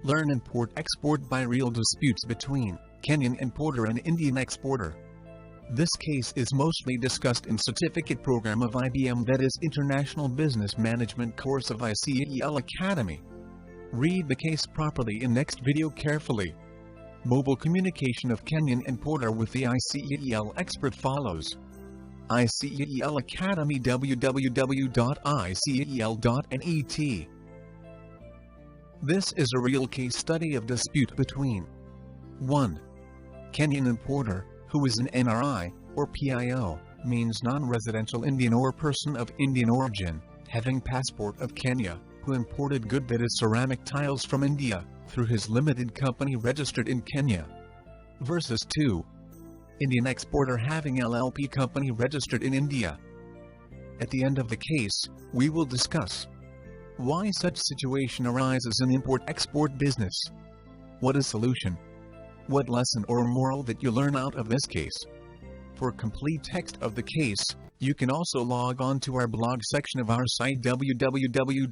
Learn import-export by real disputes between Kenyan importer and Indian exporter. This case is mostly discussed in certificate program of IBM, that is International Business Management course of ICEEL Academy. Read the case properly in next video carefully. Mobile communication of Kenyan importer with the ICEEL expert follows. ICEEL Academy www.iceel.net. This is a real case study of dispute between 1. Kenyan importer, who is an NRI, or PIO, means non-residential Indian or person of Indian origin, having passport of Kenya, who imported good, that is ceramic tiles from India, through his limited company registered in Kenya. Versus 2. Indian exporter having LLP company registered in India. At the end of the case, we will discuss why such situation arises in import-export business. What is solution? What lesson or moral that you learn out of this case? For complete text of the case, you can also log on to our blog section of our site www.iceel.net.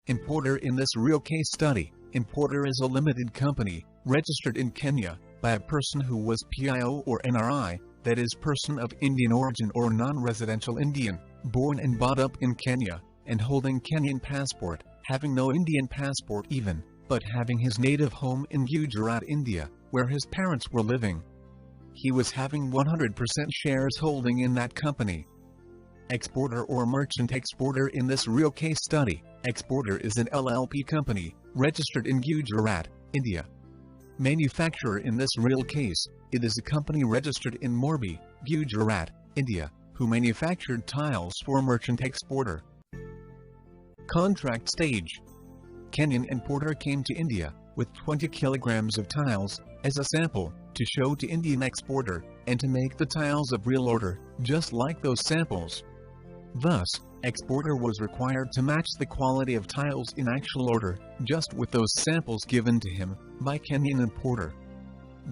Importer in this real case study. Importer is a limited company, registered in Kenya, by a person who was PIO or NRI, that is person of Indian origin or non-residential Indian, born and brought up in Kenya, and holding Kenyan passport, having no Indian passport even, but having his native home in Gujarat, India, where his parents were living. He was having 100% shares holding in that company. Exporter or merchant exporter in this real case study. Exporter is an LLP company, registered in Gujarat, India. Manufacturer in this real case, it is a company registered in Morbi, Gujarat, India, who manufactured tiles for merchant exporter. Contract stage. Kenyan importer came to India with 20 kilograms of tiles as a sample to show to Indian exporter and to make the tiles of real order, just like those samples. Thus, exporter was required to match the quality of tiles in actual order, just with those samples given to him by Kenyan importer.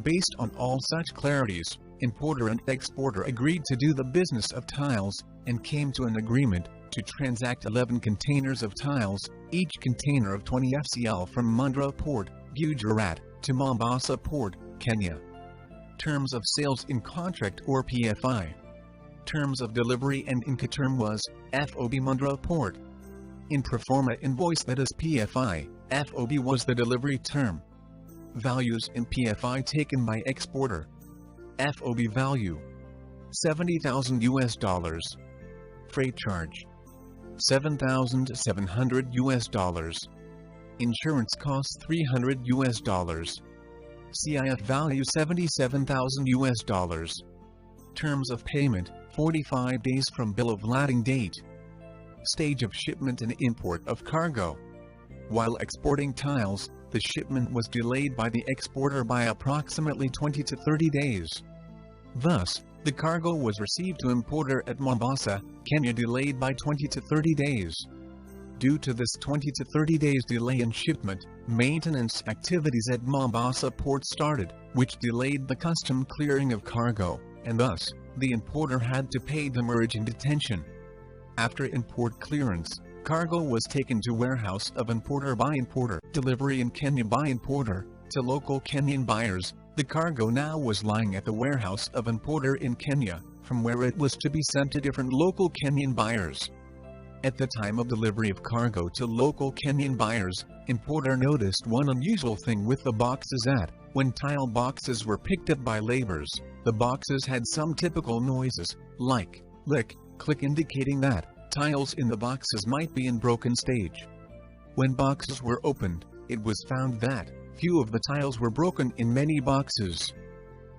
Based on all such clarities, importer and exporter agreed to do the business of tiles, and came to an agreement to transact 11 containers of tiles, each container of 20 FCL from Mundra Port, Gujarat, to Mombasa Port, Kenya. Terms of sales in contract or PFI. Terms of delivery and Incoterm was, FOB Mundra Port. In proforma invoice, that is PFI, FOB was the delivery term. Values in PFI taken by exporter. FOB value, $70,000. Freight charge, $7,700. Insurance costs $300. CIF value $77,000. Terms of payment, 45 days from bill of lading date. Stage of shipment and import of cargo. While exporting tiles, the shipment was delayed by the exporter by approximately 20 to 30 days. Thus, the cargo was received to importer at Mombasa, Kenya, delayed by 20 to 30 days. Due to this 20 to 30 days delay in shipment, maintenance activities at Mombasa port started, which delayed the custom clearing of cargo, and thus, the importer had to pay demurrage and detention. After import clearance, cargo was taken to warehouse of importer by importer, delivery in Kenya by importer, to local Kenyan buyers. The cargo now was lying at the warehouse of importer in Kenya, from where it was to be sent to different local Kenyan buyers. At the time of delivery of cargo to local Kenyan buyers, importer noticed one unusual thing with the boxes that, when tile boxes were picked up by laborers, the boxes had some typical noises, like lick, click indicating that tiles in the boxes might be in broken stage. When boxes were opened, it was found that few of the tiles were broken in many boxes.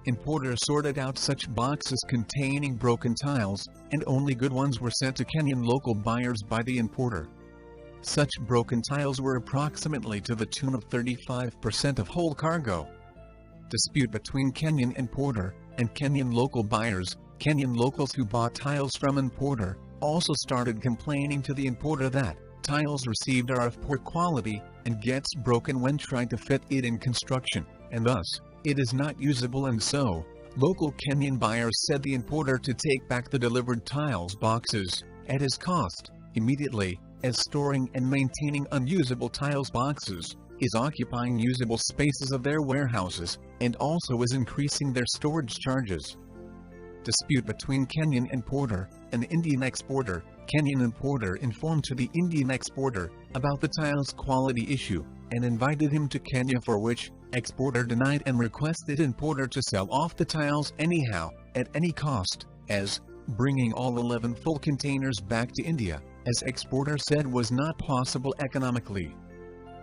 Importer sorted out such boxes containing broken tiles, and only good ones were sent to Kenyan local buyers by the importer. Such broken tiles were approximately to the tune of 35% of whole cargo. Dispute between Kenyan importer and Kenyan local buyers. Kenyan locals who bought tiles from importer also started complaining to the importer that tiles received are of poor quality and gets broken when trying to fit it in construction, and thus it is not usable, and so local Kenyan buyers said the importer to take back the delivered tiles boxes at his cost immediately, as storing and maintaining unusable tiles boxes is occupying usable spaces of their warehouses and also is increasing their storage charges. Dispute between Kenyan importer and Indian exporter. Kenyan importer informed to the Indian exporter about the tiles quality issue and invited him to Kenya, for which exporter denied and requested importer to sell off the tiles anyhow, at any cost, as bringing all 11 full containers back to India, as exporter said, was not possible economically.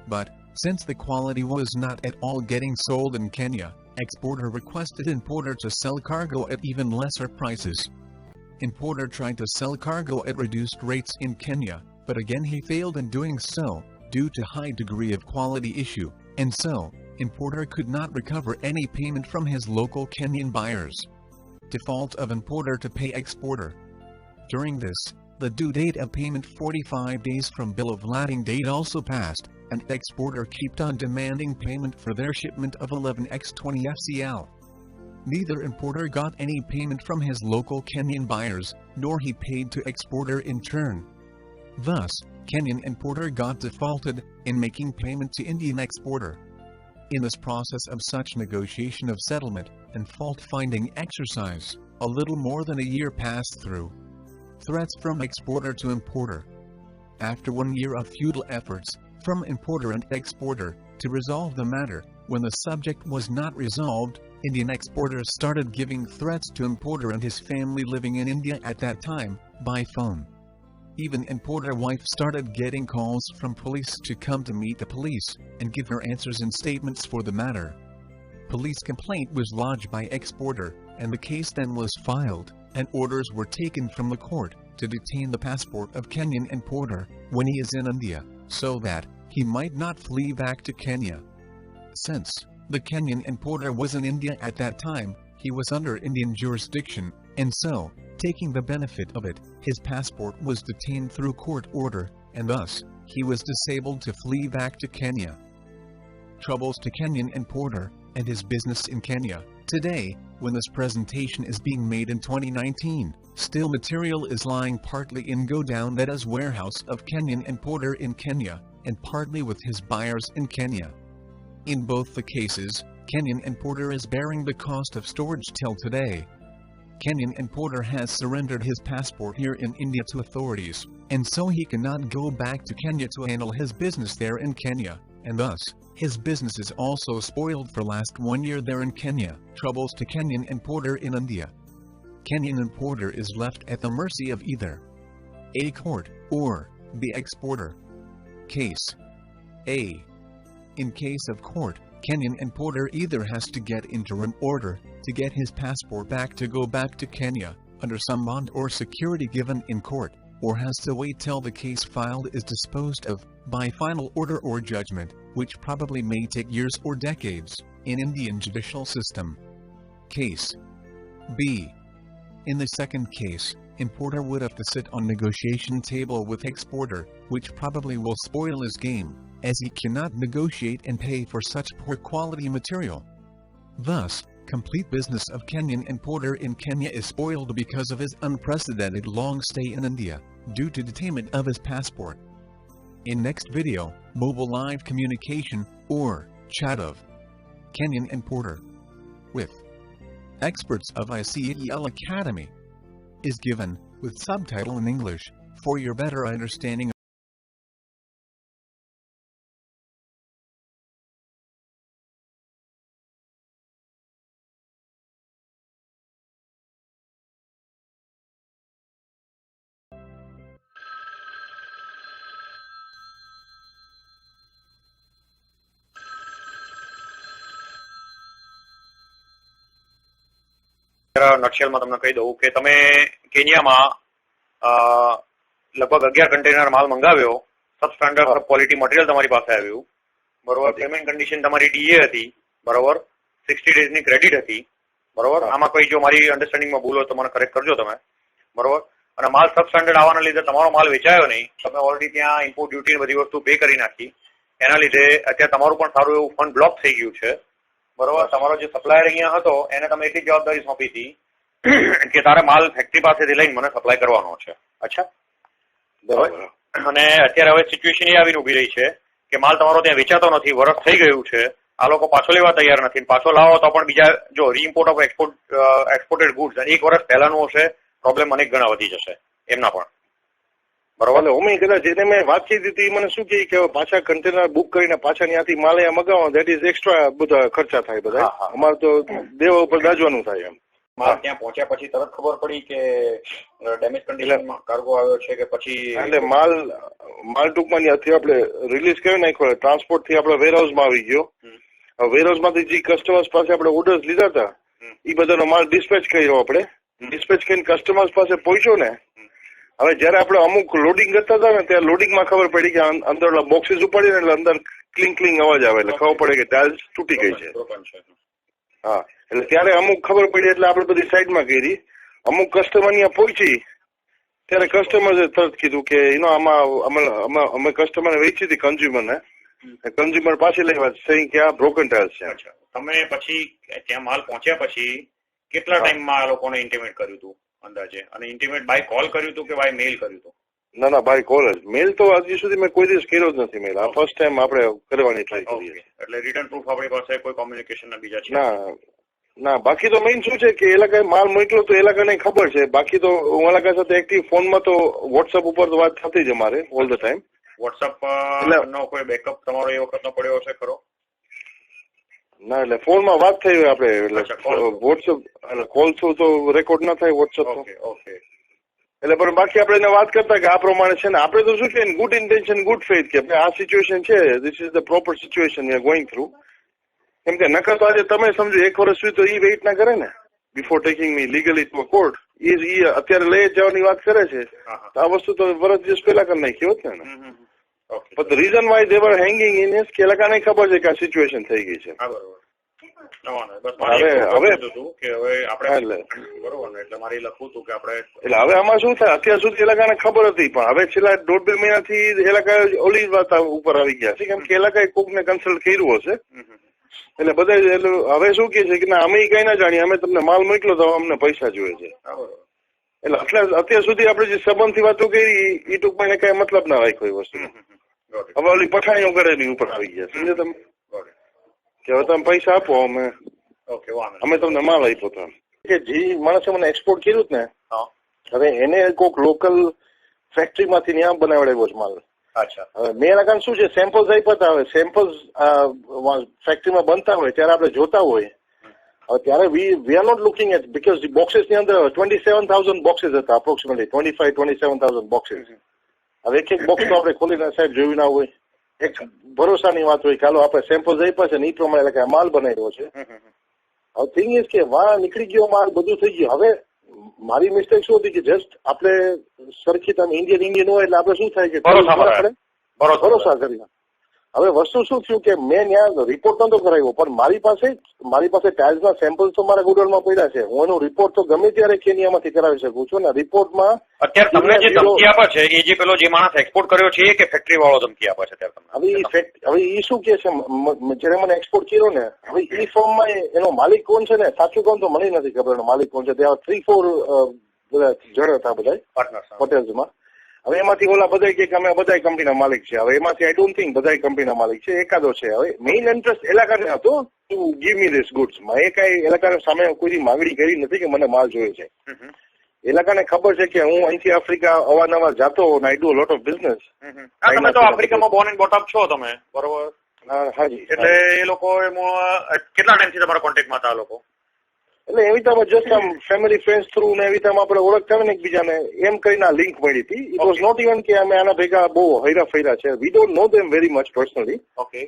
But since the quality was not at all getting sold in Kenya, exporter requested importer to sell cargo at even lesser prices. Importer tried to sell cargo at reduced rates in Kenya, but again he failed in doing so, due to high degree of quality issue, and so, importer could not recover any payment from his local Kenyan buyers. Default of importer to pay exporter. During this, the due date of payment 45 days from bill of lading date also passed, and exporter kept on demanding payment for their shipment of 11x20 FCL. Neither importer got any payment from his local Kenyan buyers, nor he paid to exporter in turn. Thus, Kenyan importer got defaulted in making payment to Indian exporter. In this process of such negotiation of settlement and fault-finding exercise, a little more than a year passed through. Threats from exporter to importer. After 1 year of futile efforts from importer and exporter to resolve the matter, when the subject was not resolved, Indian exporter started giving threats to importer and his family living in India at that time, by phone. Even importer wife started getting calls from police to come to meet the police and give her answers and statements for the matter. Police complaint was lodged by exporter, and the case then was filed, and orders were taken from the court to detain the passport of Kenyan importer when he is in India, so that he might not flee back to Kenya. Since the Kenyan importer was in India at that time, he was under Indian jurisdiction, and so, taking the benefit of it, his passport was detained through court order, and thus, he was disabled to flee back to Kenya. Troubles to Kenyan importer and his business in Kenya. Today, when this presentation is being made in 2019, still material is lying partly in godown, that is warehouse of Kenyan importer in Kenya, and partly with his buyers in Kenya. In both the cases, Kenyan importer is bearing the cost of storage till today. Kenyan importer has surrendered his passport here in India to authorities, and so he cannot go back to Kenya to handle his business there in Kenya, and thus, his business is also spoiled for last 1 year there in Kenya. Troubles to Kenyan importer in India. Kenyan importer is left at the mercy of either a court or the exporter. Case A. In case of court, Kenyan importer either has to get interim order to get his passport back to go back to Kenya under some bond or security given in court, or has to wait till the case filed is disposed of by final order or judgment, which probably may take years or decades in Indian judicial system. Case B. In the second case, importer would have to sit on negotiation table with exporter, which probably will spoil his game, as he cannot negotiate and pay for such poor quality material. Thus, complete business of Kenyan importer in Kenya is spoiled because of his unprecedented long stay in India, due to detainment of his passport. In next video, mobile live communication, or chat of Kenyan importer with experts of ICEEL Academy is given, with subtitle in English, for your better understanding. નટશેલમાં તમને કહી દઉં કે તમે કેન્યામાં લગભગ 11 container માલ મંગાવ્યો, સબ standard સબ quality material તમારી પાસે આવ્યું, બરોબર. પેમેન્ટ કન્ડિશન તમારી ડીએ હતી, બરોબર. 60 ડેઝની ક્રેડિટ હતી, બરોબર. આમાં કોઈ જો મારી અન્ડરસ્ટેન્ડિંગમાં ભૂલ હોય તો મને કરેક્ટ કરજો તમે, બરોબર. અને માલ સબ સ્ટાન્ડર્ડ આવવાના લીધે તમારો માલ વેચાયો નહીં, તમે ઓલરેડી ત્યાં ઇમ્પોર્ટ ડ્યુટી બધી વસ્તુ પે કરી નાખી, એના લીધે અત્યારે તમારું પણ સારું એવું ફંડ બ્લોક થઈ ગયું છે, બરોબર. તમારો જે સપ્લાયર અહીંયા હતો એને તમે એટલી જવાબદારી સોંપી હતી કે તારે માલ ફેક્ટરી પાસેથી લઈને મને સપ્લાય કરવાનો છે. અચ્છા, બરોબર. અને અત્યારે હવે સિચ્યુએશન એ આવીને ઉભી રહી છે કે માલ તમારો ત્યાં વેચાતો નથી, વરસ થઈ ગયું છે, આ લોકો પાછો લેવા તૈયાર નથી, પાછો લાવો તો પણ બીજા જો રીઇમ્પોર્ટ ઓફ એક્સપોર્ટેડ ગુડ્સ 1 વર્ષ પહેલાનું હશે, પ્રોબ્લેમ અનેક ગણા વધી જશે એમના પણ, બરોબર. ઓમે કદાચ જેને મેં વાત કરી હતી મને શું કહે કે પાછા કન્ટેનર બુક કરીને પાછા ત્યાંથી માલ અહીંયા મગાવવાનો, દેટ ઇઝ એક્સ્ટ્રા બધા ખર્ચા થાય બધા, અમારે તો દેવા ઉપર ગાજવાનું થાય એમ. માલ ત્યાં પહોંચ્યા પછી તરત ખબર પડી કે ડેમેજ કન્ડિશનમાં કાર્ગો આવ્યો છે કે પછી? એટલે માલ ટૂંકમાં ત્યાંથી આપણે રિલીઝ કરી નાખ્યો, ટ્રાન્સપોર્ટ થી આપણે વેરહાઉસમાં આવી ગયો. વેરહાઉસ માંથી જે કસ્ટમર્સ પાસે આપણે ઓર્ડર્સ લીધા હતા એ બધાનો માલ ડિસ્પેચ કર્યો, આપણે ડિસ્પેચ કરીને કસ્ટમર્સ પાસે પહોંચ્યો ને. હવે જયારે આપણે અમુક લોડિંગ કરતા હતા ને ત્યારે લોડિંગમાં ખબર પડી કે અંદર બોક્સીસ ઉપાડીને એટલે અંદર ક્લિંગ અવાજ આવે, એટલે ખબર પડે કે ટાઇલ્સ તૂટી ગઈ છે. હા, એટલે ત્યારે અમુક ખબર પડી એટલે આપણે બધી સાઈડમાં કરી. અમુક કસ્ટમર ત્યાં પહોંચી ત્યારે કસ્ટમરે તરત કીધું કે આમાં અમે કસ્ટમરને વેચી હતી કન્ઝ્યુમરને, કન્ઝ્યુમર પાછી લેવા સહી કે આ બ્રોકન ટાઇલ્સ છે. તમે પછી ત્યાં માલ પહોંચ્યા પછી કેટલા ટાઈમમાં આ લોકોને ઇન્ટિમેટ કર્યું હતું અંદાજે? અને ઇન્ટિમેટ બાય કોલ કર્યું હતું કે બાય મેલ કર્યું હતું? ના, બાય કોલ જ. મેલ તો હજી સુધી મેં કોઈ દિવસ કર્યો જ નથી. મેલ આ ફર્સ્ટ ટાઈમ આપણે કરવાની ટ્રાય કરીએ. એટલે રિટર્ન પ્રૂફ આપણી પાસે કોઈ કોમ્યુનિકેશન ના બીજા છે? ના, બાકી તો મેઇન શું છે કે એ લોકોએ માલ મોકલ્યો તો એ લોકોને ખબર છે. બાકી તો હું એ લોકો સાથે એક્ટિવ ફોનમાં તો વોટ્સઅપ ઉપર તો વાત થતી જ અમારે ઓલ ધ ટાઈમ. વોટ્સઅપ નો કોઈ બેકઅપ તમારો એ વખત નો પડ્યો હશે ખરો? ના, એટલે ફોનમાં વાત થઈ હોય આપણે, એટલે વોટ્સઅપ એટલે કોલ થ્રુ તો રેકોર્ડ ના થાય વોટ્સઅપ. ઓકે. એટલે પણ બાકી આપણે એને વાત કરતા કે આ પ્રમાણે છે ને, આપણે તો શું છે ગુડ ઇન્ટેન્શન ગુડ ફેથ કે આ સિચ્યુએશન છે, this is the proper situation we are going through. કેમ કે નકર તો આજે તમે સમજો 1 વર્ષ સુધી તો એ વેઇટ ના કરે ને before taking me legally to a court. એ અત્યારે લઈ જવાની વાત કરે છે તો આ વસ્તુ તો વર્ષ દિવસ પહેલા કરી નાખી હોત ને. But the reason why they were hanging in is કે એ લોકોને ખબર છે કે આ સિચ્યુએશન થઈ ગઈ છે. એટલે હવે આમાં શું થાય, અત્યાર સુધી એ લોકોને ખબર હતી પણ હવે છેલ્લા 1.5-2 મહિનાથી એ લોકો ઓલી વાત ઉપર આવી ગયા છે, કેમ કે એ લોકોએ કોકને કન્સલ્ટ કર્યું હશે. એટલે બધા હવે શું કે છે કે ના અમે કઈ ના જાણીએ, અમે તમને માલ મોકલો તો અમને પૈસા જોઈએ છે. એટલે અત્યાર સુધી આપણે જે સંબંધથી વાતો કરી એ ટૂંકમાં એને કઈ મતલબ ના રાખ્યો એ વસ્તુ. હવે ઓલી પઠાણીઓ કરેલી ઉપર આવી ગયા, સમજે તમે? કે હવે તમે પૈસા આપો, અમે તમને માલ આપ્યો તો. કે જે માણસે મને એક્સપોર્ટ કર્યું ને, હવે એને કોઈક લોકલ ફેક્ટરીમાંથી ત્યાં બનાવડાવ્યો છે માલ. હવે મેં લગાન શું છે, સેમ્પલ્સ આપ્યા હતા. હવે સેમ્પલ્સ ફેક્ટરીમાં બનતા હોય ત્યારે આપણે જોતા હોય. હવે ત્યારે we are not looking at, because boxes ની અંદર 27,000 બોક્સીસ હતા, અપ્રોક્સિમેટલી 27,000 બોક્સીસ. હવે એક બોક્સ તો આપણે ખોલીને સાહેબ જોયું ના હોય. એક ભરોસાની વાત હોય કે હાલો આપણે સેમ્પલ્સ આપ્યા છે ને એ પ્રમાણે માલ બનાવ્યો છે. હવે થિંગ ઇઝ કે વાહ નીકળી ગયો માલ, બધું થઈ ગયું. હવે મારી મિસ્ટેક શું હતી કે જસ્ટ આપણે સરખી તમે ઇન્ડિયન હોય એટલે આપણે શું થાય કે ભરોસા કરી. હવે વસ્તુ શું થયું કે મેં ત્યાં રિપોર્ટ નતો કરાવ્યો, પણ મારી પાસે ટાઇલ્સના સેમ્પલ્સ તો મારા ગોડાઉનમાં પડ્યા છે. હું એનો રિપોર્ટ તો ગમે ત્યારે કેનિયામાંથી કરાવી શકું છું ને. રિપોર્ટમાં અત્યારે તમને જે ધમકી આપે છે એ જે પેલો જે માણસ એક્સપોર્ટ કર્યો છે એ કે ફેક્ટરી વાળો ધમકી આપે છે અત્યારે? હવે એ શું કે છે, જેને મને એક્સપોર્ટ કર્યો ને, હવે એ ફોર્મમાં એનો માલિક કોણ છે ને, સાચું કોણ તો મને નથી ખબર એનો માલિક કોણ છે. ત્યાં 3-4 બધા જણ હતા બધા હોટેલ્સમાં. હવે એમાંથી ઓલા બધા કે અમે બધા કંપનીના માલિક છે. હવે એમાંથી આઈ ડોન્ટ થિંક બધા કંપનીના માલિક છે, એકાદો છે. હવે મેઇન ઇન્ટરેસ્ટ એલાકાને હતો to give me this goods. મેં કઈ એલાકા સામે કોઈ માંગણી કરી નથી કે મને માલ જોઈએ છે. એલાકાને ખબર છે કે હું અહીંથી આફ્રિકા અવારનવાર જાતો અને I do a lot of business. તમે તો આફ્રિકામાં બોર્ન એન્ડ બોટ અપ છો તમે, બરોબર? હાજી. એટલે એ લોકો કેટલા ટાઈમથી તમારા કોન્ટેક્ટમાં હતા આ લોકો? એટલે એવી રીતે જસ્ટ આમ ફેમિલી ફ્રેન્ડ્સ થ્રુ ને એવી રીતે આપણે ઓળખતા હોય ને એકબીજાને, એમ કરીને આ લિંક મળી હતી. ઇટ વોઝ નોટ ઇવન કે અમે આના ભેગા બહુ હૈરા ફૈરા છે. We don't know them very much personally. Okay.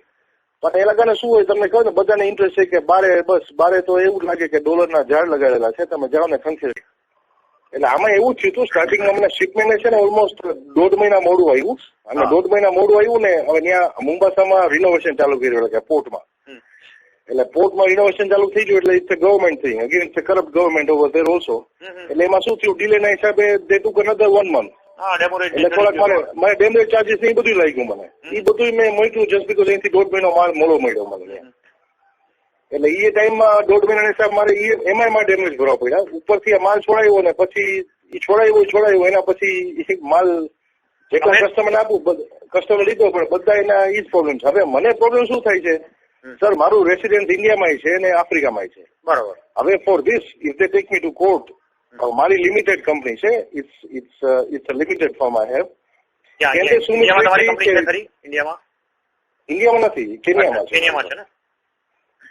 પણ એ લોકોને શું હોય તમને કહો ને બધાને ઇન્ટરેસ્ટ છે કે બારે તો એવું જ લાગે કે ડોલરના ઝાડ લગાડેલા છે, તમે જાઓ ને ખંખેરી. એટલે આમાં એવું જ થયું હતું સ્ટાર્ટિંગમાં મને શિપમેન્ટ છે ને ઓલમોસ્ટ 1.5 મહિના મોડું આવ્યું, અને 1.5 મહિના મોડું આવ્યું ને હવે ત્યાં મુંબાસામાં રિનોવેશન ચાલુ કર્યું કે પોર્ટમાં. એટલે પોર્ટમાં રિનોવેશન ચાલુ થઈ ગયું એટલે it's government thing, again it's corrupt government over there also. એટલે એમાં શું થયું ડિલે ના હિસાબે દે ટુક અનધર 1 month. એટલે થોડાક મને ડેમેજ ચાર્જીસ ને એ બધું લાગ્યું મને, એ બધું મેં મૂક્યું જસ્ટ બીકોઝ અહીંથી 1.5 મહિનો માલ મોડો મળ્યો મને. એટલે એ ટાઈમમાં 1.5 મહિના હિસાબ મારે એમાં ડેમેજ ભરવા પડ્યા. ઉપરથી આ માલ છોડાયો ને પછી એ છોડાયો એના પછી માલ જેટલા કસ્ટમર આપું કસ્ટમર લીધો પણ બધા એના એ જ પ્રોબ્લેમ છે. હવે મને પ્રોબ્લેમ શું થાય છે સર, મારું રેસિડેન્ટ ઇન્ડિયામાં છે અને આફ્રિકામાં છે. બરાબર. હવે for this if they take me to court, મારી લિમિટેડ કંપની છે, it's a limited firm I have. ઇન્ડિયામાં નથી, કેન્યામાં છે.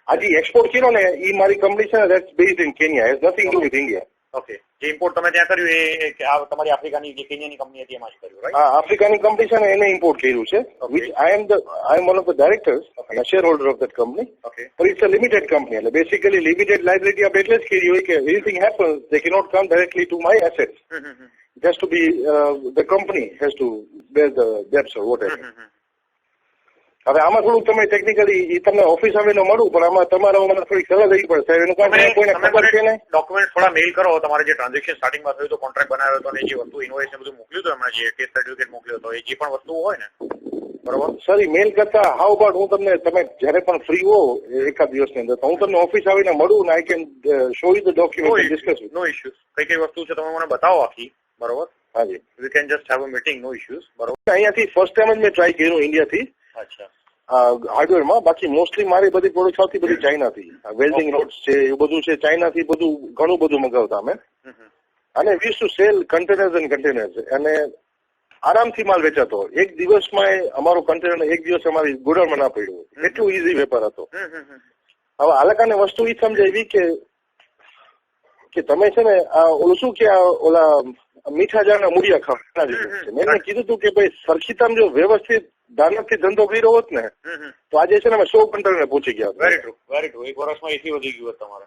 હજી એક્સપોર્ટ કર્યો ને એ મારી કંપની છે that's based in Kenya, has nothing to with India. Okay. જે ઇમ્પોર્ટ તમે ત્યાં કર્યું એ તમારી આફ્રિકાની જે કેન્યાની કંપની હતી એમાં જ કર્યું, રાઈટ? હા, આફ્રિકાની કંપની છે ને એને ઇમ્પોર્ટ કર્યું છે, which I am one of the directors and a shareholder of that company. Okay. But it's a limited company. એટલે બેસિકલી લિમિટેડ લાયબિલિટી આપણે એટલે જ કરી હોય કે anything happens they cannot come directly to my assets. It has to be the company has to bear the debts or whatever. હવે આમાં થોડુંક તમે ટેકનિકલી તમને ઓફિસ આવીને મળું, પણ આમાં તમારે મને થોડી સલાહ લેવી પડશે. એનું કારણ કોઈને ખબર છે ને. ડોક્યુમેન્ટ થોડા મેઇલ કરો, તમારે જે ટ્રાન્ઝેક્શન સ્ટાર્ટિંગમાં થયું તો કોન્ટ્રાક્ટ બનાવ્યો હતો અને જે વસ્તુ ઇનવોઇસ ને બધું મોકલ્યું હતું હમણાં જે ટેસ્ટ સર્ટિફિકેટ મોકલ્યો હતો એ જે પણ વસ્તુ હોય ને, બરોબર સર એ મેઇલ કરતા હાઉ અબાઉટ હું તમને તમે જયારે પણ ફ્રી હો એકાદ દિવસની અંદર તો હું તમને ઓફિસ આવીને મળું ને I can show you the document discuss. No issues. કઈ વસ્તુ છે તમે મને બતાવો આખી, બરોબર? હાજી, we can just have a meeting, no issues. બરોબર. અહીંયાથી ફર્સ્ટ ટાઈમ જ મેં ટ્રાય કર્યું ઇન્ડિયાથી. અચ્છા. હાર્ડવેરમાં. બાકી મોસ્ટલી મારી બધી પ્રોડક્ટ આવતી બધી ચાઇનાથી, વેલ્ડિંગ રોડ્સ છે એ બધું છે ચાઇનાથી, બધું ઘણું બધું મંગાવતા અમે. અને વી use to sell containers and containers, અને આરામથી માલ વેચાતો. એક દિવસમાં અમારો કન્ટેનર એક દિવસ અમારી ગોડાઉનમાં ના પડ્યો, એટલું ઈઝી વેપાર હતો. હવે આલકાને વસ્તુ એ સમજાવી કે તમે છે ને ઓલું શું કે ઓલા મીઠા જારના મૂળિયા ખાવા છે. મેં કીધું હતું કે ભાઈ સરખીતામ જો વ્યવસ્થિત દાનતથી ધંધો કર્યો હોત ને તો આજે છે ને અમે 100 કન્ટેનર પહોંચી ગયા. Very true, very true. એક વર્ષમાં એથી વધી ગયું હોત તમારે.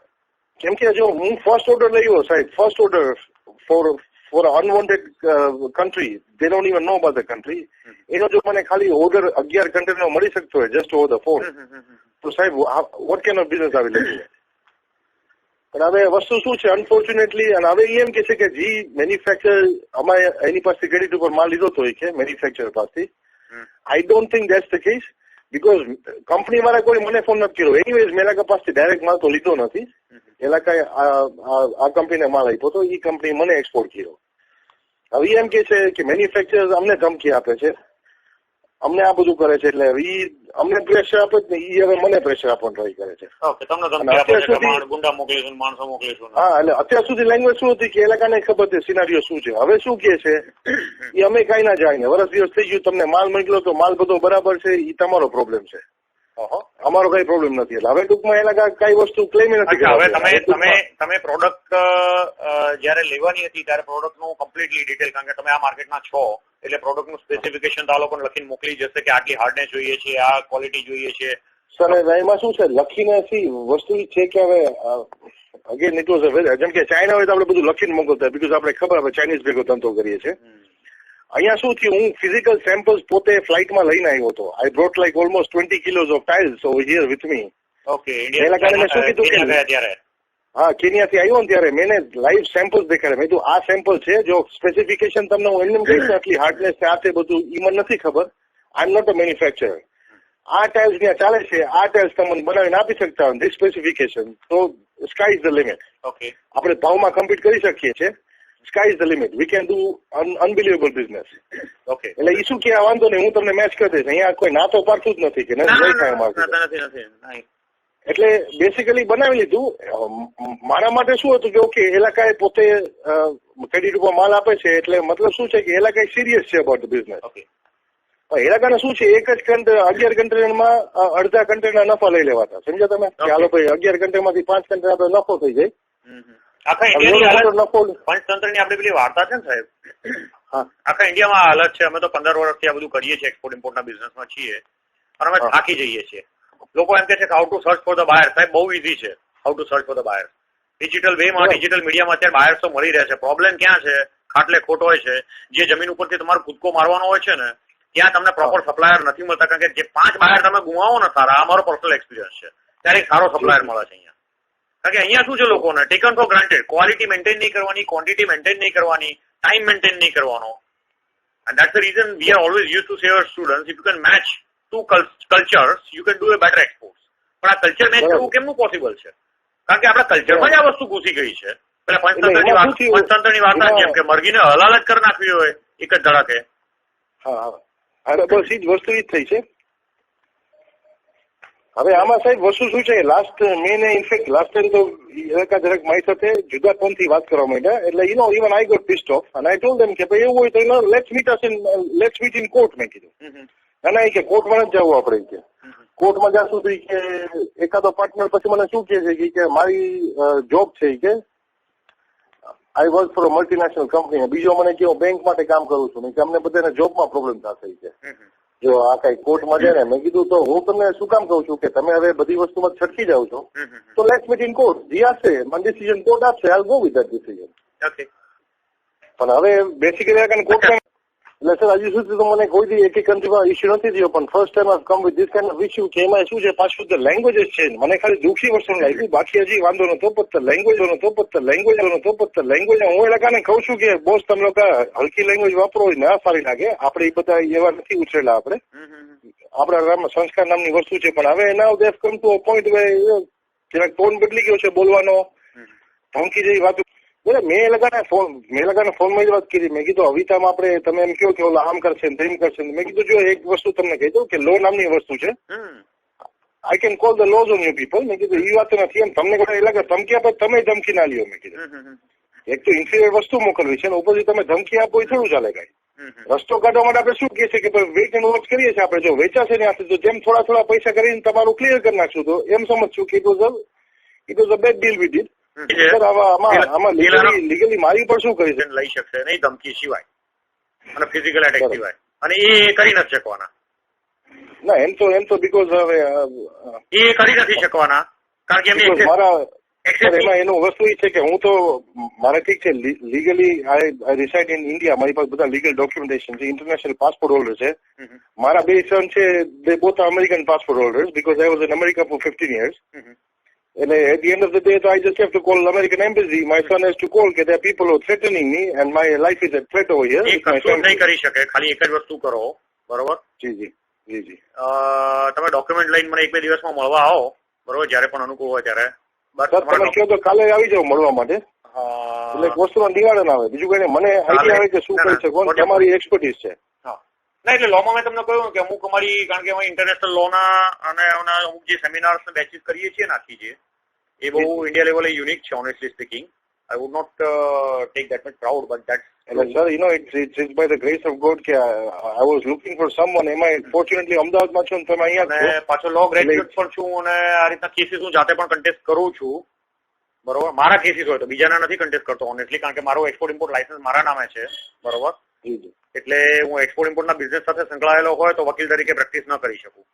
કેમ કે જો હું ફર્સ્ટ ઓર્ડર લઈ સાહેબ, first order four unwanted country, they don't even know about the country, એનો જો મને ખાલી ઓર્ડર 11 કન્ટેનર મળી શકતો હોય જસ્ટ ઓવર ધ ફોન તો સાહેબ વોટ કેન ઓફ બિઝનેસ આવી લઈએ. પણ હવે વસ્તુ શું છે અનફોર્ચ્યુનેટલી, અને હવે એમ કે છે કે જે મેન્યુફેક્ચર અમારે એની પાસેથી ક્રેડિટ ઉપર માલ લીધો તો કે મેન્યુફેક્ચર પાસેથી, I don't think that's the case because company વાળા કોઈ મને ફોન નથી કર્યો. એનીવેઝ મેં એલા પાસેથી ડાયરેક્ટ માલ તો લીધો નથી, એલા કઈ આ કંપનીને માલ આપ્યો તો એ કંપની મને એક્સપોર્ટ કર્યો. હવે એમ કે છે કે મેન્યુફેક્ચરર્સ અમને ધમકી આપે છે, અમને આ બધું કરે છે, એટલે અમને પ્રેશર આપે જ ને એ હવે મને પ્રેશર આપવાનું ટ્રાય કરે છે. હા, એટલે અત્યાર સુધી લેંગ્વેજ શું હતી કે એ લોકોને ખબર છે સિનારીઓ શું છે. હવે શું કે છે એ અમે કઈ ના જાય ને વર્ષ દિવસ થઈ ગયું, તમને માલ મોકલ્યો તો માલ બધો બરાબર છે, એ તમારો પ્રોબ્લેમ છે, અમારો કઈ પ્રોબ્લેમ નથી. એટલે હવે ટૂંકમાં એ લોકો કઈ વસ્તુ ક્લેમ નથી. હવે તમે પ્રોડક્ટ જયારે લેવાની હતી ત્યારે પ્રોડક્ટ નું કમ્પ્લીટલી ડિટેલ, કારણ કે તમે આ માર્કેટમાં છો એટલે પ્રોડક્ટ નું સ્પેસિફિકેશન તો આ લોકો લખીને મોકલી જશે કે આટલી હાર્ડનેસ જોઈએ છે, આ ક્વોલિટી જોઈએ છે. સર એમાં શું છે લખીને વસ્તુ છે કે હવે અગેન ઇટ વોઝ જેમ કે ચાઇના હોય તો આપણે બધું લખીને મોકલતા બીકોઝ આપણે ખબર આપણે ચાઇનીઝ ભેગો ધંધો કરીએ છીએ. અહીંયા શું થયું, હું ફિઝિકલ સેમ્પલ્સ પોતે ફ્લાઇટમાં લઈને આવ્યો હતો. I brought like almost 20 kilos of tiles over here with me. Okay. એના કારણે મેં શું કીધું કે હા કેન્યાથી આવ્યો ને ત્યારે મેં લાઈવ સેમ્પલ્સ દેખાડ્યા. મેં કીધું આ સેમ્પલ છે, જો સ્પેસિફિકેશન તમને હું એમને કહીશ આટલી હાર્ડનેસ છે આ તે બધું ઈ મને નથી ખબર. આઈ એમ નોટ અ મેન્યુફેક્ચરર. આ ટાઇલ્સ ત્યાં ચાલે છે, આ ટાઇલ્સ તમને બનાવીને આપી શકતા હોય ધીસ સ્પેસિફિકેશન, તો sky is the limit. Okay. આપણે ભાવમાં કમ્પીટ કરી શકીએ છીએ. Sky is the limit. We can do unbelievable business. Okay. એટલે એ શું કે વાંધો નહીં, હું તમને મેચ કરી દઈશ. અહીંયા કોઈ ના તો પાડતું જ નથી કે નહીં થાય મારું. એટલે બેસિકલી બનાવી લીધું. મારા માટે શું હતું કે ઓકે એલાકાએ પોતે ક્રેડિટ ઉપર માલ આપે છે, એટલે મતલબ શું છે કે એલાકા સિરિયસ છે અબાઉટ ધ બિઝનેસ. એલાકાને શું છે એક જ 11 કન્ટેનરમાં અડધા કન્ટેનર નફા લઈ લેવાતા. સમજ્યા તમે? ચાલો ભાઈ 11 કન્ટેનરમાંથી 5 કન્ટેનર આપણે નફો થઈ જાય. આખા ઇન્ડિયાની પંચતંત્રની આપણી પેલી વાર્તા છે ને સાહેબ, આખા ઇન્ડિયામાં હાલત છે. અમે તો 15 વર્ષથી આ બધું કરીએ છીએ, એક્સપોર્ટ ઇમ્પોર્ટના બિઝનેસમાં છીએ અને અમે થાકી જઈએ છીએ. લોકો એમ કે છે કે how to search for the buyer. સાહેબ બહુ ઇઝી છે how to search for the buyer. Digital વેમાં ડિજિટલ મીડિયામાં અત્યારે બાયર્સ તો મળી રહ્યા છે. પ્રોબ્લેમ ક્યાં છે? ખાટલે ખોટ હોય છે. જે જમીન ઉપરથી તમારો કૂદકો મારવાનો હોય છે ને ત્યાં તમને પ્રોપર સપ્લાયર નથી મળતા. કારણ કે જે 5 બાયર તમે ગુમાવો ને સારા, આ મારો પર્સનલ એક્સપિરિયન્સ છે, ત્યારે એક સારો સપ્લાયર મળે છે અહીંયા. કારણ કે અહીંયા શું છે, લોકોને taken four granted, quality maintain નહીં કરવાની, ક્વોન્ટિટી મેન્ટેન નહીં કરવાની, ટાઈમ મેન્ટેન નહીં કરવાનો. And that's the reason we are always used to say our students, if you can match two cultures, you can do a better exports. પણ આ culture match કરવું કેમનું પોસિબલ છે? કારણ કે આપણા કલ્ચરમાં જ આ વસ્તુ ઘૂસી ગઈ છે. પેલા પંચતંત્રની વાર્તા જેમ કે મરઘીને હલાલ જ કરી નાખવી હોય એક જ ધડાકે. બસ એ જ વસ્તુ જ થઈ છે. હવે આમાં સાહેબ વસ્તુ શું છે, લાસ્ટ મેને ઇનફેક્ટ લાસ્ટ ટાઈમ તો જરાક મારી સાથે જુદા ટોનથી વાત કરવા માંડ્યા. એટલે ઇવન આઈ ગોટ પિસ્ડ ઓફ અને આઈ ટોલ્ડ ધેમ કે ભાઈ એવું હોય તો લેટ્સ મીટ ઇન કોર્ટ. મેં કીધું ના એ કે કોર્ટમાં જ જવું આપણે, કે કોર્ટમાં જશું તો કે એકાદો પાર્ટનર પછી મને શું કે છે કે મારી જોબ છે કે I work for a multinational company, બીજો મને કે હું બેંક માટે કામ કરું છું કે અમને બધાને જોબમાં પ્રોબ્લેમ થશે કે જો આ કઈ કોર્ટમાં જાય ને. મેં કીધું તો હું તમને શું કામ કહું છું કે તમે હવે બધી વસ્તુમાં છટકી જાવ છો, તો લેટ્સ મીટ ઇન કોર્ટ. જે આપશે મને ડિસિઝન કોર્ટ આપશે, I go with that decision. પણ હવે બેસિકલી કોર્ટમાં એટલે સર હજી સુધી તો મને કોઈ દી એક કન્ટ્રીમાં ઇસ્યુ નથી થયો, પણ first time I come with this kind of issue કે એમાં શું છે પાછું ધ લેંગ્વેજીસ છે. મને ખાલી દુઃખી વસ્તુ લાગ્યું, બાકી હજી વાંધો નતો. પણ લેંગ્વેજ હું એ લોકોને કહું છું કે બોસ તમે લોકો હલકી લેંગ્વેજ વાપરો હોય ના સારી લાગે. આપણે એ બધા એવા નથી ઉછરેલા, આપણા સંસ્કાર નામની વસ્તુ છે. પણ હવે now they have come to a point વે જરાક ટોન બદલી ગયો છે બોલવાનો, ધમકી જેવી વાતો. મેં એ લોકોને ફોનમાં જ વાત કરી. મેં કીધું અવિતામાં આપણે તમે એમ કહો કે ઓલા આમ કરશે ને તેમ કરશે. મેં કીધું જો એક વસ્તુ તમને કહી દઉં કે લો નામની વસ્તુ છે, I can call the lose on you people. મેં કીધું એ વાત નથી એમ તમને એ લાગે ધમકી આપે તમે ધમકી ના લ્યો. મેં કીધું એક તો ઇન્ફિરિયર વસ્તુ મોકલવી છે ને ઉપરથી તમે ધમકી આપો એ થોડું ચાલે. કઈ રસ્તો કાઢવા માટે આપણે શું કહે છે કે વેઇટ એન્ડ વોચ કરીએ છીએ. આપણે જો વેચાશે ને આપણે તો જેમ થોડા પૈસા કરીને તમારું ક્લિયર કરી નાખશું તો એમ સમજશું કે it was a bad deal with it. આમાં લીગલી મારી પર શું કરી લઈ શકશે નહીં ધમકી સિવાય અને ફિઝિકલ એટેક સિવાય, અને એ કરી નથી શકવાના. ના એમ તો બીકોઝ હવે એ કરી નથી શકવાના કારણ કે મારા એમાં એનું વસ્તુ એ છે કે હું તો મારે ઠીક છે legally I reside in India, મારી પાસે બધા લીગલ ડોક્યુમેન્ટેશન છે, ઇન્ટરનેશનલ પાસપોર્ટ હોલ્ડર છે. મારા 2 સન છે, they both American passport holders because I was in America for 15 years. And at the end of the day, I just have to call American embassy. My son has to call that there are people who are threatening me and my life is at threat over here. એક કશું નહીં કરી શકે, ખાલી એક જ વસ્તુ કરો, બરોબર? જી. તમે ડોક્યુમેન્ટ લઈને મને 1-2 દિવસમાં મળવા આવો, બરોબર? જયારે પણ અનુકૂળ હોય ત્યારે. તમે કહો તો કાલે આવી જાવ મળવા માટે. એટલે વસ્તુમાં નિવારણ આવે, બીજું કઈ મને આઈડિયા આવે કે શું કરી શકો, તમારી એક્સપર્ટીઝ છે. ના એટલે લોમાં મેં તમને કહ્યું કે અમુક અમારી, કારણ કે અમે ઇન્ટરનેશનલ લોના અને અમુક જે સેમિનાર્સ બેચીસ કરીએ છીએ નાખી છે એ બહુ ઇન્ડિયા લેવલે યુનિક છે. Honestly speaking I would not take that much proud but that's sir it's by the grace of God કે I was looking for someone. એમાં ફોર્ચ્યુનેટલી અમદાવાદમાં છું તમે અહીંયા છો. પાછો લો ગ્રેજ્યુએટ પણ છું અને આ રીતના કેસીસ હું જાતે પણ કન્ટેસ્ટ કરું છું, બરોબર? મારા કેસીસ હોય તો બીજાના નથી કન્ટેસ્ટ કરતો ઓનેસ્ટલી, કારણ કે મારો એક્સપોર્ટ ઇમ્પોર્ટ લાયસન્સ મારા નામે છે, બરોબર? એટલે હું એક્સપોર્ટ ઇમ્પોર્ટના બિઝનેસ સાથે સંકળાયેલો હોય તો વકીલ તરીકે પ્રેક્ટિસ ન કરી શકું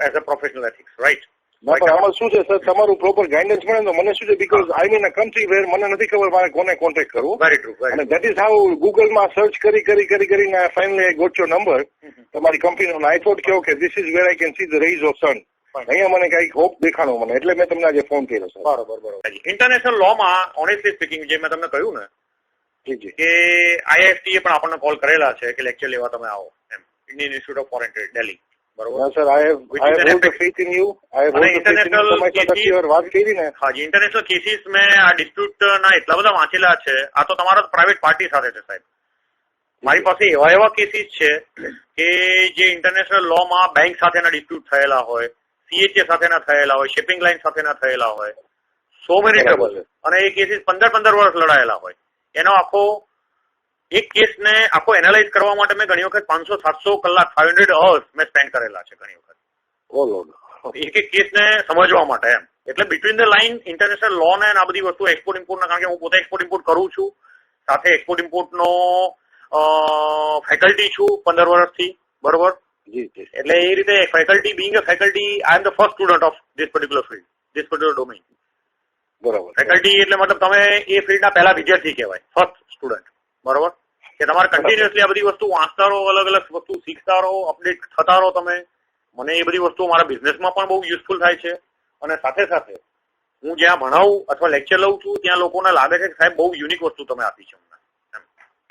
as a professional ethics, right? પણ આમાં શું છે સર, તમારું પ્રોપર ગાઈડન્સ મળે તો મને શું છે, because I mean a country where મને નથી ખબર મારે કોને કોન્ટેક્ટ કરવું. Very true. અને ધેટ ઇઝ હાઉ ગૂગલમાં સર્ચ કરીને finally I got your number, તમારી કંપનીનો. આઈ થોટ કે okay this is where I can see the rays of sun. અહીંયા મને કઈક હોપ દેખાણો મને, એટલે મેં તમને આજે ફોન કર્યો સર. બરોબર. ઇન્ટરનેશનલ લોમાં ઓનેસ્ટલી સ્પીકિંગ જે મેં તમને કહ્યું ને કે IIFT પણ આપણને કોલ કરેલા છે કે લેક્ચર લેવા તમે આવો એમ, Indian Institute of Foreign Trade Delhi, બરોબર? Sir I have all the faith in you. વાત કરી ને. હાજી, ઇન્ટરનેશનલ કેસીસ મેં આ ડિસ્પ્યુટના એટલા બધા વાંચેલા છે. આ તો તમારા પ્રાઇવેટ પાર્ટી સાથે છે સાહેબ. મારી પાસે એવા કેસીસ છે કે જે ઇન્ટરનેશનલ લોમાં બેંક સાથેના ડિસ્પ્યુટ થયેલા હોય, CHA સાથેના થયેલા હોય, શિપિંગ લાઇન સાથેના થયેલા હોય, સો મેની ટ્રબલ, અને એ કેસીસ 15 વર્ષ લડાયેલા હોય. એનો આખો એક કેસને આખો એનાલાઇઝ કરવા માટે મેં ઘણી વખત 500-700 કલાક 500 hours મેં સ્પેન્ડ કરેલા છે ઘણી વખત એક કેસને સમજવા માટે એમ. એટલે બિટવીન ધ લાઇન ઇન્ટરનેશનલ લો ને આ બધી વસ્તુ એક્સપોર્ટ ઇમ્પોર્ટના, કારણ કે હું પોતે એક્સપોર્ટ ઇમ્પોર્ટ કરું છું, સાથે એક્સપોર્ટ ઇમ્પોર્ટનો ફેકલ્ટી છું 15 વર્ષથી, બરોબર? જી જી. એટલે એ રીતે faculty being a faculty I am the first student of this particular field, this particular domain. બરાબર. ફેકલ્ટી એટલે મતલબ તમે એ ફિલ્ડના પહેલા વિદ્યાર્થી કહેવાય, ફર્સ્ટ સ્ટુડન્ટ. બરોબર, કે તમારે કન્ટિન્યુઅસલી આ બધી વસ્તુ વાંચતા રહો, અલગ અલગ વસ્તુ શીખતા રહો, અપડેટ થતા રહો તમે. મને એ બધી વસ્તુઓ મારા બિઝનેસમાં પણ બહુ યુઝફુલ થાય છે. અને સાથે સાથે હું જ્યાં ભણાવું અથવા લેક્ચર લઉં છું ત્યાં લોકોને લાગે છે કે સાહેબ બહુ યુનિક વસ્તુ તમે આપી છે અમને.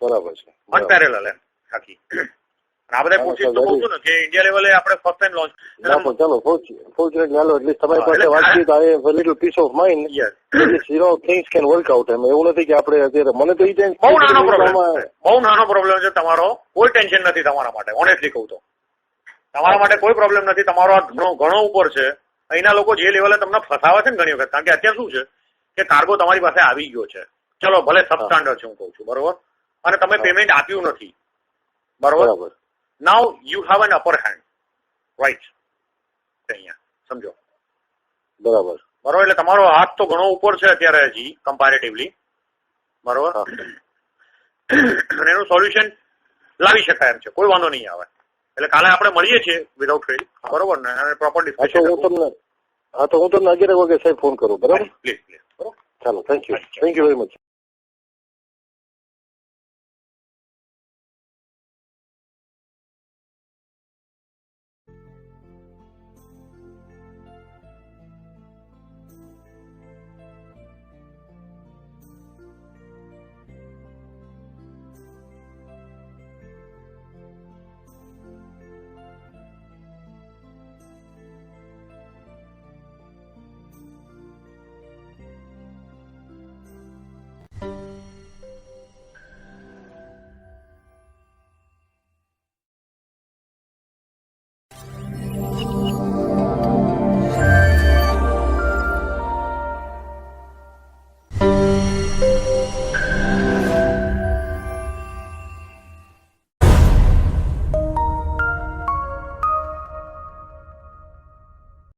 બરાબર છે. અનપેરેલલ એમ આખી. આ બધા કોશિશ તો કહું છું ને કે ઇન્ડિયા લેવલે આપણે ફર્સ્ટ ટાઈમ લોન્ચ. ચાલો ફોર્ચ્યુનેટ ચાલો એટલે તમારી પાસે વાતચીત આવે little peace of mind. Things can work out. એમ એવું નથી કે આપણે અત્યારે મને તો બહુ નાનો પ્રોબ્લેમ છે તમારો. કોઈ ટેન્શન નથી તમારા માટે, ઓનેસ્ટલી કહું તો તમારા માટે કોઈ પ્રોબ્લેમ નથી. તમારો આ ઘણો ઉપર છે. અહીંના લોકો જે લેવલે તમને ફસાવે છે ને ઘણી વખત, કારણ કે અત્યારે શું છે કે કાર્ગો તમારી પાસે આવી ગયો છે, ચલો ભલે સબ સ્ટાન્ડર્ડ છે હું કઉ છું, બરોબર, અને તમે પેમેન્ટ આપ્યું નથી, બરોબર. Now you have an upper hand, right? અહીંયા સમજો, બરાબર બરોબર. એટલે તમારો હાથ તો ઘણો ઉપર છે અત્યારે હજી કમ્પેરેટિવલી, બરોબર. અને એનું સોલ્યુશન લાવી શકાય એમ છે, કોઈ વાંધો નહીં આવે. એટલે કાલે આપણે મળીએ છીએ વિધાઉટ ફેલ, બરોબર ને, અને પ્રોપર ડિસ્કશન. હું તમને 11 વાગે સાહેબ ફોન કરું, બરાબર? પ્લીઝ બરોબર. ચાલો, થેન્ક યુ વેરી મચ.